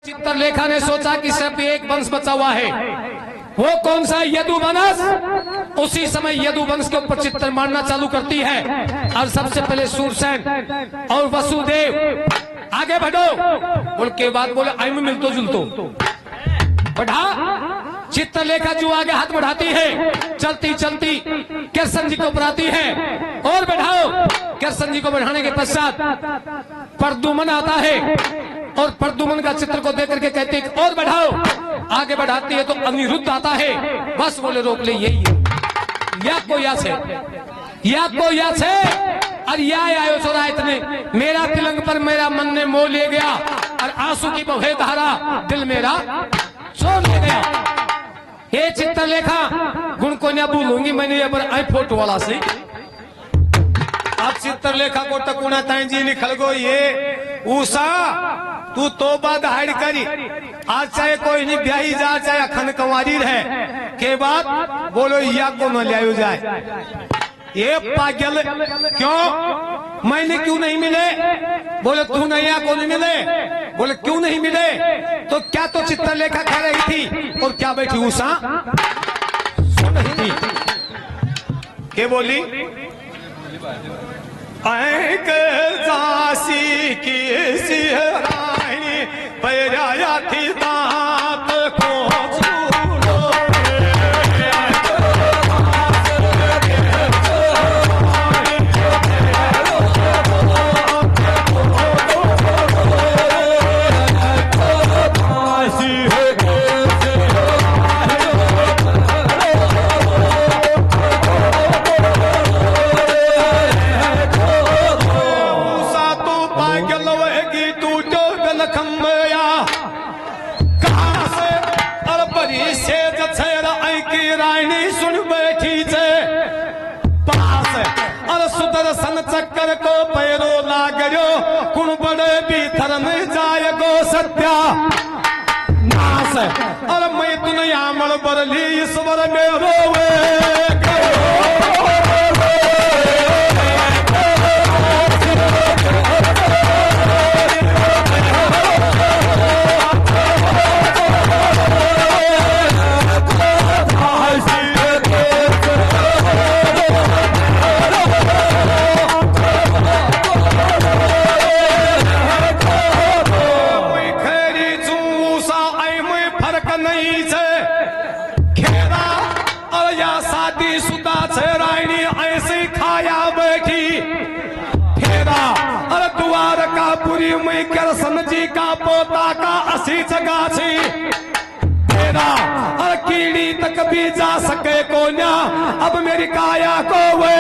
चित्रलेखा ने सोचा कि सिर्फ एक वंश बचा हुआ है, वो कौन सा? यदुवंश। उसी समय यदुवंश के ऊपर चित्र मारना चालू करती है और सबसे पहले सूरसेन और वसुदेव आगे बढ़ो बोल के बाद बोले आई में मिलतो जुलतो बढ़ा। चित्रलेखा जो आगे हाथ बढ़ाती है, चलती चलती कृष्ण जी को बढ़ाती है और बढ़ाओ। कृष्ण जी को बढ़ाने के पश्चात प्रद्युम्न आता है और प्रद्युम्न का चित्र को देख करके कहते हैं और बढ़ाओ। आगे बढ़ाती है तो अनिरुद्ध आता है, बस बोले रोक ले, यही है या को या से और या आयो छोरा इतने मेरा तिलंग पर मेरा मन ने मोह ले गया और आंसू की बहे धारा दिल मेरा छोड़ ले गया। ये चित्रलेखा गुण को ना भूलूंगी मैंने ये पर आई फोटो वाला से। अब चित्रलेखा को टकुना ताई जी निकल गो ये ऊषा तू तोबा दहाड़ करी, आज चाहे कोई नहीं ब्याही जा चाहे अखंड कंवारी रहे के बाद बोलो या को न लिया जाए। ये पागल क्यों मैंने क्यों नहीं मिले? बोले तू नहीं या को नहीं मिले? बोले क्यों नहीं मिले? तो क्या तो चित्रलेखा कह रही थी और क्या बैठी ऊषा सुन रही थी के बोली जासी की सिहरानी पैराया थी दांत को सुदर्शन चक्कर को पैरो लागो कुण बड़े भीतर में जाए गो सत्या नाश। और मैं दुनिया मल बरली ईश्वर में रोवे में कृष्ण जी का पोता का असी जगह छी तेरा और कीड़ी तक भी जा सके को ना अब मेरी काया को वे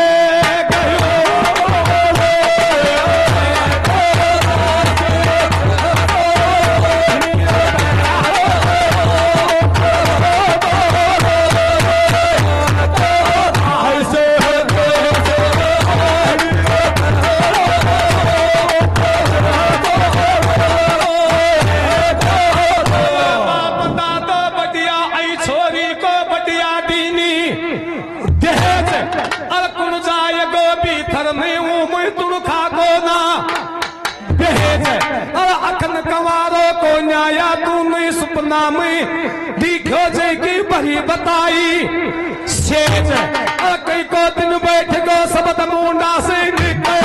सपना में दिखो जे की बड़ी बताई सेज कई को दिन बैठ गो सबद मुंडा से निकले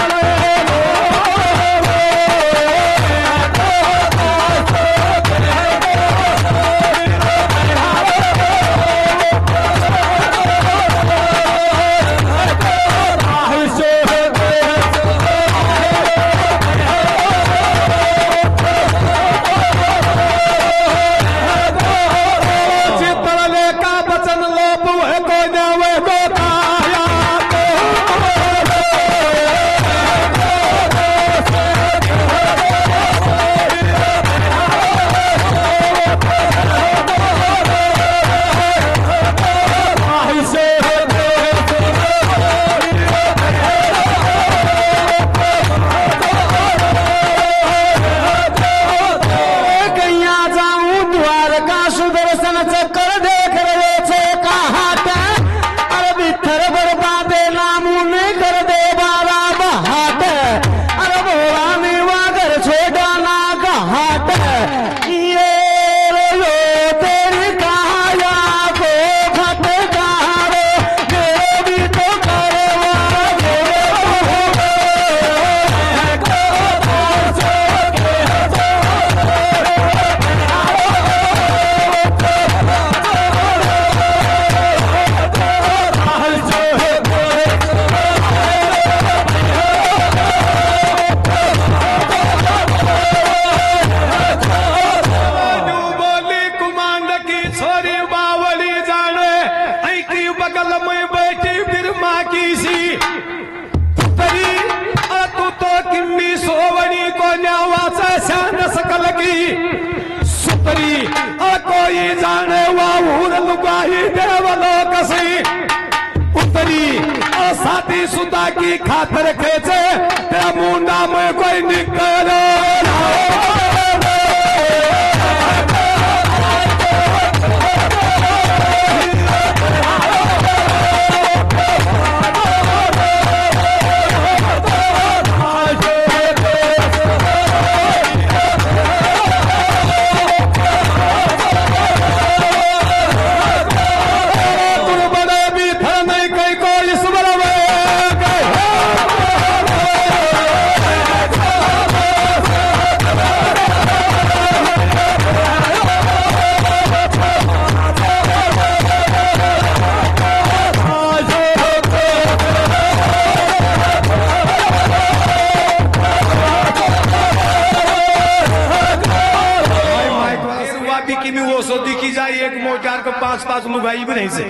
पुतरी तू तो किम्मी सोवणी को न्यावाचा शान सकल की सुतरी कोई जाने वाहूर लुगाई देवलोक से उतरी साथी सुता की खातर खेचे ते मुंडा में कोई निकल की जाए एक मोटार को 5-5 लुगाई भी नहीं से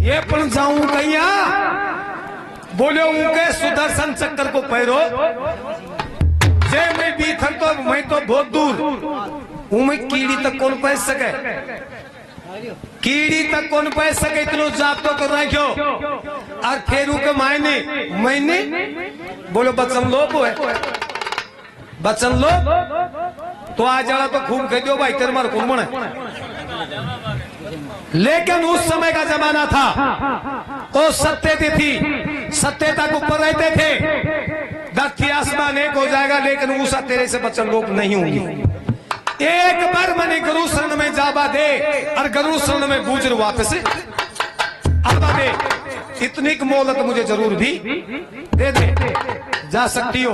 ये पण जाऊं कहिया बोले उनके सुदर्शन चक्कर को पैरो जे मैं भी थन तो मैं तो बहुत दूर हूं मैं कीड़ी तक कौन पहुंच सके कीड़ी तक कौन पहुंच सके इतनो जाप तो कर रखो और फिर के मैंने बोलो बचन लोप है बचन लोप तो आ जाला तो खूब कह दो भाई तेरे मार कौन मन है लेकिन उस समय का जमाना था वो सत्य थी सत्यता के ऊपर रहते थे धरती आसमान एक हो जाएगा लेकिन ऊषा तेरे से बचन लोग नहीं होंगे एक बार मैंने गुरु शरण में जाबा दे और गुरु शरण में गुजर वापस आबा दे इतनी की मोहलत मुझे जरूर भी दे दे जा सकती हो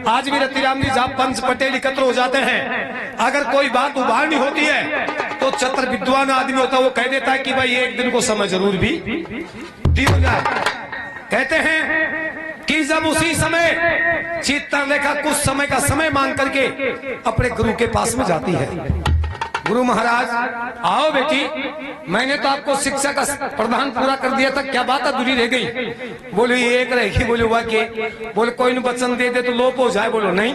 आज भी रतिराम जी जहां पंच पटेल एकत्र हो जाते हैं अगर कोई बात उभारनी होती है तो चतर विद्वान आदमी होता है वो कह देता है कि भाई एक दिन को समय जरूर भी दिया जाए कहते हैं कि जब उसी समय चित्रलेखा कुछ समय का समय मांग करके अपने गुरु के पास में जाती है गुरु महाराज आओ बेटी मैंने तो आपको शिक्षा का प्रदान पूरा कर दिया था क्या बात अधूरी रह गई बोले एक रहेगी बोले हुआ के बोले कोई न वचन दे दे तो लोप हो जाए बोलो नहीं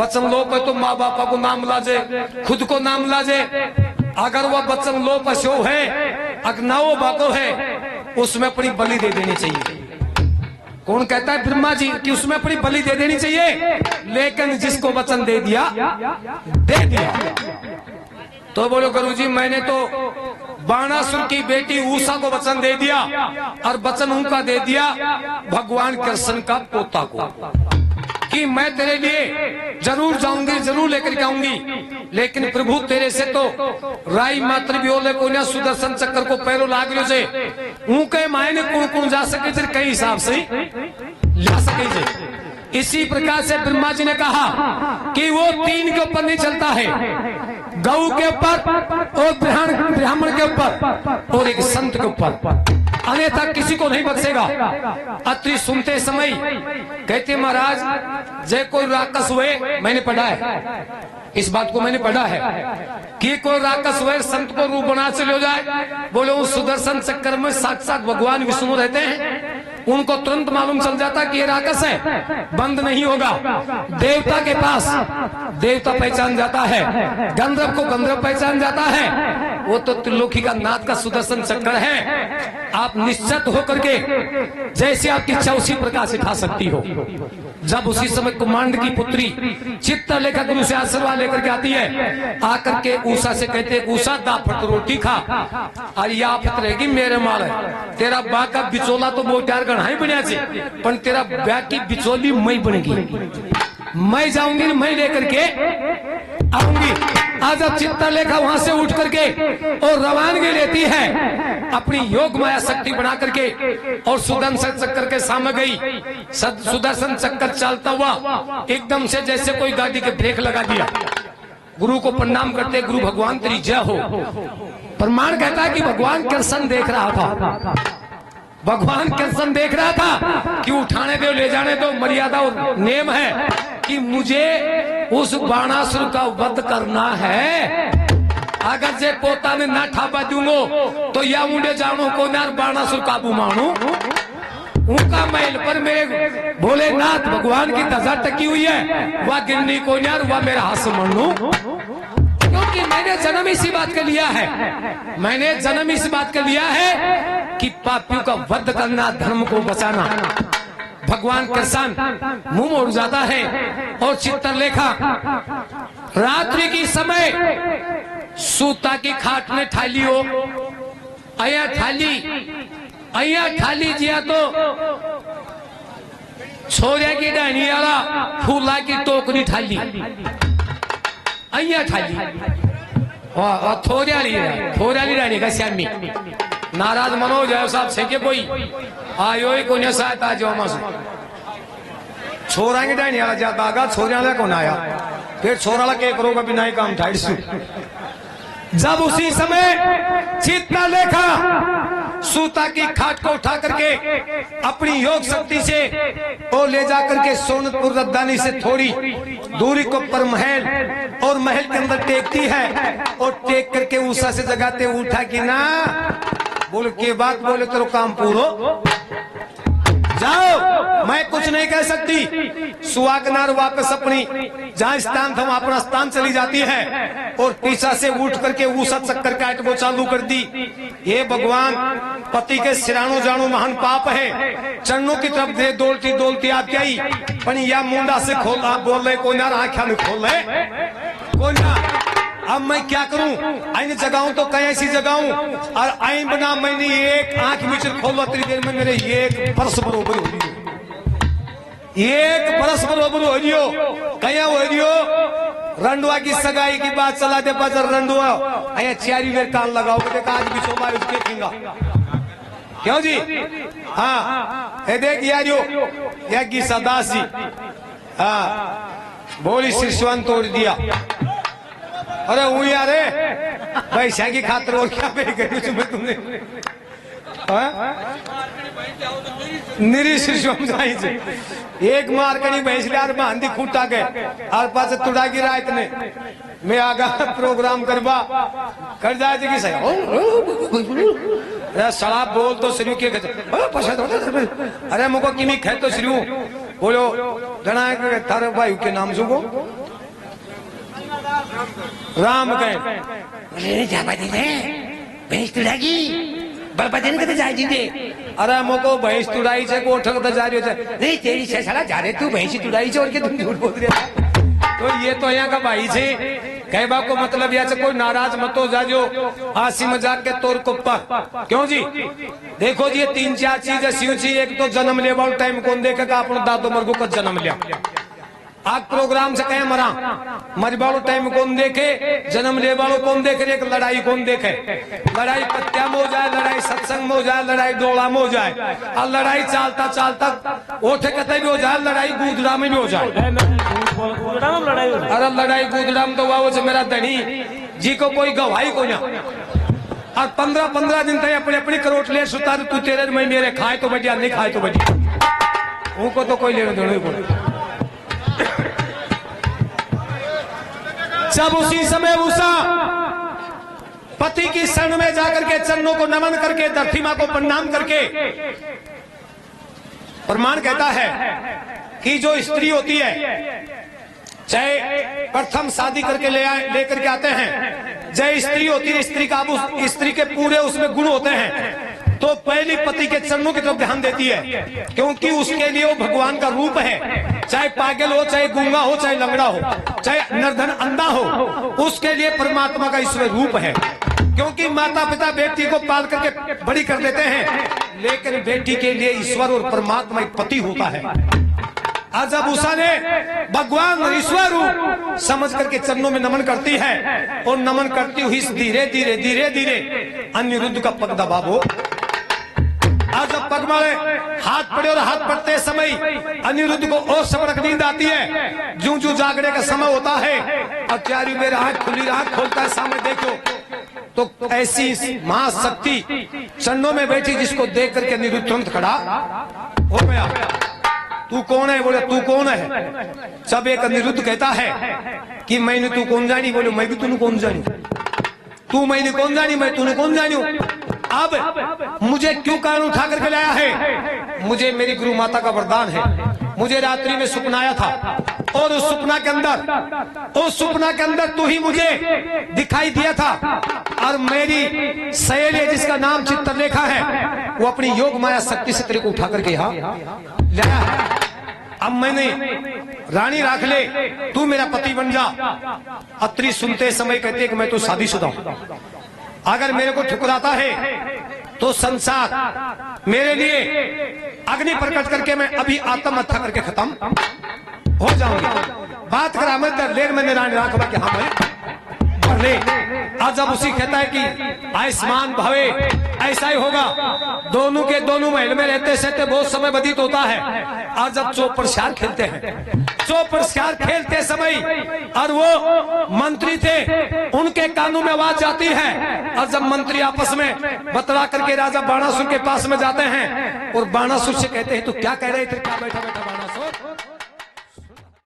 वचन लोप है तो माँ बापा को नाम लाजे खुद को नाम लाजे अगर वह वचन लोप शो है अग्नाओ बाको है उसमें अपनी बलि दे देनी चाहिए कौन कहता है ब्रह्मा जी कि उसमें अपनी बलि दे देनी चाहिए लेकिन जिसको वचन दे दिया दे दिया तो बोलो गुरुजी मैंने तो बाणासुर की बेटी उषा को वचन दे दिया और वचन उनका दे दिया भगवान कृष्ण का पोता को कि मैं तेरे लिए जरूर जाऊंगी जरूर लेकर के आऊंगी लेकिन प्रभु तेरे से तो राई मात्र भी ओले को सुदर्शन चक्कर को पैरों लाग लो से ऊके मायने कौन कौन जा सके थे कई हिसाब से ला सके थे इसी प्रकार से ब्रह्मा जी ने कहा कि वो 3 के ऊपर नहीं चलता है गौ के ऊपर और ब्राह्मण के ऊपर और एक संत के ऊपर अन्यथा किसी को नहीं बख्शेगा अत्रि सुनते समय कहते महाराज जय कोई राक्षस हुए मैंने पढ़ा है इस बात को मैंने पढ़ा है कि कोई राक्षस हुए संत को रूप बना से ले जाए बोले उस सुदर्शन चक्कर में साक्षात भगवान विष्णु रहते हैं उनको तुरंत मालूम चल जाता कि ये राक्षस है बंद नहीं होगा देवता के पास देवता पहचान जाता है गंधर्व को गंधर्व पहचान जाता है वो तो त्रिलोकी का नाथ का सुदर्शन चक्र है आप निश्चित होकर के जैसे आपकी इच्छा उसी प्रकार सिखा सकती हो जब उसी समय कुमांड की पुत्री चित्रलेखा गुरु से आशीर्वाद लेकर के आती है आकर के उषा से कहते उषा दाफट रोटी खा और ये आफत रहेगी मेरे माल तेरा बा का बिचोला तो मोटार गढ़ाई बनिया से पर तेरा ब्याह की बिचोली मैं बनेगी मैं जाऊंगी मैं लेकर के आऊंगी आज अब चित्रलेखा वहां से उठ करके और रवानगी लेती है अपनी योग माया शक्ति बना करके और सुदर्शन चक्कर के सामने गई सुदर्शन चक्कर चलता हुआ एकदम से जैसे कोई गाड़ी के ब्रेक लगा दिया गुरु को प्रणाम करते गुरु भगवान तेरी जय हो प्रमाण कहता है कि भगवान कृष्ण देख रहा था भगवान कृष्ण देख रहा था कि उठाने दो ले जाने दो मर्यादा और नेम है कि मुझे उस बाणासुर का वध करना है अगर जे पोता ने ना ठापा दूंगो तो या मुंडे जानो को ना बाणासुर काबू मानू उनका महल पर मेरे भोलेनाथ भगवान की ध्वजा टकी हुई है, वह गिरनी को यार वह मेरा हाथ मनु, क्योंकि मैंने जन्म इसी बात का लिया है, मैंने जन्म इस बात का लिया है कि पापियों का वध करना, धर्म को बचाना। भगवान कृष्ण मुंह मोड़ जाता है और चित्रलेखा रात्रि की समय सूता की खाट में ठाली हो, अया ठाली जिया तो छोरिया की डानी वाला फूला की टोकरी ठाली, अया ठाली थोड़ी रानी का श्यामी नाराज मनोज है साहब से कोई आयो ही कोई सहायता जो छोरा की डानी वाला जाता आगा छोरिया वाला कौन आया, फिर छोरा वाला के करोगा बिना ही काम ठाइट सु। जब उसी समय चित्रलेखा सूता की खाट को उठा करके अपनी योग शक्ति से और ले जाकर के सोनपुर रद्दानी से थोड़ी दूरी को पर महल और महल के अंदर टेकती है और टेक करके उषा से जगाते उठा कि ना बोल के बात बोले तो काम पूरो जाओ, मैं कुछ नहीं कह सकती। सुहागनार वापस अपनी जहां स्थान था वहां अपना स्थान चली जाती है और पीछा से उठ करके उषा चक्कर काट वो चालू कर दी। ये भगवान पति के सिरानो जानो महान पाप है, चरणों की तरफ दे दौलती दौलती आप आई पण या मुंडा से खोल आप बोल रहे कोई ना आंखा में खोल रहे कोई ना। अब मैं क्या करूं, आईने जगाऊं तो कहीं ऐसी जगाऊं और आईन बना मैंने एक आंख मिचर खोल इतनी देर में मेरे एक बरस बरोबर हो रही, एक बरस बरोबर हो रही हो कहीं हो रही हो। रंडुआ की सगाई की बात चला दे बजर रंडुआ अया चारी वेर कान लगाओ देखा आज भी सोमा उसके खिंगा क्यों जी। हाँ ये देख यारियो यज्ञ सदासी हाँ बोली शिशवन तोड़ दिया। अरे वो यार पैसा की खातर और क्या पे करी तुम्हें तुमने निरी शिशुम जाई एक मार करी भैंस यार बांधी खूटा गए और पास तुड़ा की रात ने मैं आगा प्रोग्राम करवा कर जाए कि सही शराब बोल तो श्री के अरे मुको किमी खे तो श्री बोलो जना थारे भाई के नाम सुगो राम कहे भैंस तुड़ागी बर्बादी कदे जाए दीजिए। अरे मोको भैंस तुड़ाई से को ठग जा रही है नहीं तेरी से साला जा रहे तू भैंस तुड़ाई से और के तुम झूठ बोल रहे तो ये तो यहाँ का भाई से कहबा को मतलब या से कोई नाराज मत हो जाजो हंसी मजाक के तौर को पर क्यों जी। देखो जी ये 3-4 चीजें सिंह ची एक तो जन्म ले वाला टाइम कौन देखेगा अपना दादो मरगो का जन्म लिया आज प्रोग्राम से कहे मरा मर वालों टाइम कौन देखे जन्म ले वालों कौन देखे एक लड़ाई कौन देखे। लड़ाई पत्या में हो जाए, लड़ाई सत्संग में हो जाए, लड़ाई डोला में हो जाए और लड़ाई चालता चालता ओठे कते भी हो जाए, लड़ाई गुदड़ा में भी हो जाए। अरे लड़ाई गुदड़ा में तो वो से मेरा धनी जी को कोई गवाही को ना और 15-15 दिन तक अपने अपनी करोट ले सुतार तू तेरे में मेरे खाए तो बढ़िया नहीं खाए तो बढ़िया उनको तो कोई लेने देने को। जब उसी समय उषा पति की शरण में जाकर के चरणों को नमन करके धरती मां को प्रणाम करके प्रमाण कहता है कि जो स्त्री होती है चाहे प्रथम शादी करके लेकर के आते हैं, जय स्त्री होती है, स्त्री का उस स्त्री के पूरे उसमें गुण होते हैं तो पहली पति के चरणों की तरफ ध्यान देती है क्योंकि उसके लिए वो भगवान का रूप है। चाहे पागल हो, चाहे गूंगा हो, चाहे लंगड़ा हो, चाहे निर्धन अंधा हो, उसके लिए परमात्मा का ईश्वर रूप है। क्योंकि माता पिता बेटी को पाल करके बड़ी कर देते हैं लेकिन बेटी के लिए ईश्वर और परमात्मा एक पति होता है। आज जब उषा ने भगवान ईश्वर रूप समझ करके चरणों में नमन करती है और नमन करती हुई धीरे धीरे धीरे धीरे अनिरुद्ध का पग दबावो। आज जब पग मारे हाथ पड़े और हाथ पड़ते समय अनिरुद्ध को और सबक नींद आती है, जूं जूं जागने का समय होता है और चारी मेरा आंख खुली आंख खोलता है सामने देखो तो ऐसी महाशक्ति चरणों में बैठी जिसको देख करके अनिरुद्ध तुरंत खड़ा हो गया। तू कौन है? बोले तू कौन है? सब एक अनिरुद्ध कहता है कि मैंने तू कौन जानी? बोले मैं भी तूने कौन जानी? तू मैंने कौन जानी? मैं तूने कौन जानी? अब मुझे क्यों कान उठा करके लाया है? मुझे मेरी गुरु माता का वरदान है। मुझे रात्रि में सपना आया था और उस सपना के अंदर तू ही मुझे दिखाई दिया था। और मेरी सहेली जिसका नाम चित्रलेखा है, वो अपनी योग माया शक्ति से तेरे को उठा करके यहाँ लाया है। अब मैंने रानी राख ले, तू मेरा पति बन जा। अत्री सुनते समय कहते हैं कि मैं तो शादीशुदा हूं। अगर मेरे को ठुकराता है तो संसार मेरे लिए अग्नि प्रकट करके मैं अभी आत्महत्या करके खत्म हो जाऊंगी। बात करा मैं कर लेर मैंने रानी राखवा कि हाँ भाई कर ले। आज जब उसी कहता है कि आयुष्मान भवे, ऐसा ही होगा। दोनों के दोनों महल में रहते सहते बहुत समय व्यतीत होता है। आज जब चौपर प्रसार खेलते हैं, चौपर प्रसार खेलते समय और वो मंत्री थे, उनके कानों में आवाज जाती है। और जब मंत्री आपस में बतला करके राजा बाणासुर के पास में जाते हैं और बाणासुर से कहते हैं तो क्या कह रहे थे, क्या बैठा बैठा बाणासुर